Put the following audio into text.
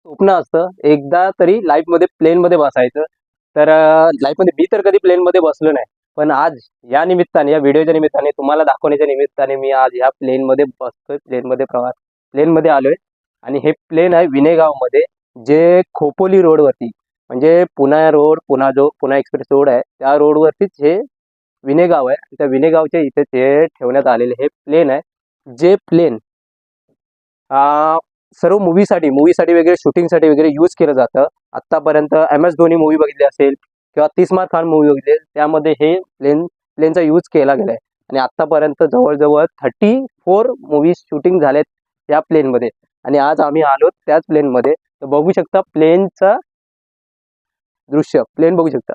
स्वप्न असतं एकदा तरी लाईफमध्ये प्लेनमध्ये बसायचं. तर लाईफमध्ये मी तर कधी प्लेनमध्ये बसलो नाही. पण आज या निमित्ताने, या व्हिडिओच्या निमित्ताने, तुम्हाला दाखवण्याच्या निमित्ताने मी आज ह्या प्लेनमध्ये बसतोय, प्लेनमध्ये आलोय. आणि हे प्लेन आहे विनेगावमध्ये, जे खोपोली रोडवरती, म्हणजे पुणा एक्सप्रेस रोड आहे, त्या रोडवरतीच हे विनेगाव आहे. त्या विनेगावच्या इथे ते ठेवण्यात आलेले हे प्लेन आहे. जे प्लेन सर्व मूवीसाठी वगैरे शूटिंगसाठी वगैरे यूज केलं जातं. आत्तापर्यंत एम एस धोनी मूवी बघितली असेल किंवा तिस्मार खान मूवी बघितली असेल, त्यामध्ये हे प्लेनचा यूज केला गेला आहे. आणि आत्तापर्यंत जवळजवळ 34 मूवीज शूटिंग झालेत त्या प्लेनमध्ये. आणि आज आम्ही आलो त्याच प्लेनमध्ये. तर बघू शकता प्लेनचं दृश्य, प्लेन बघू शकता.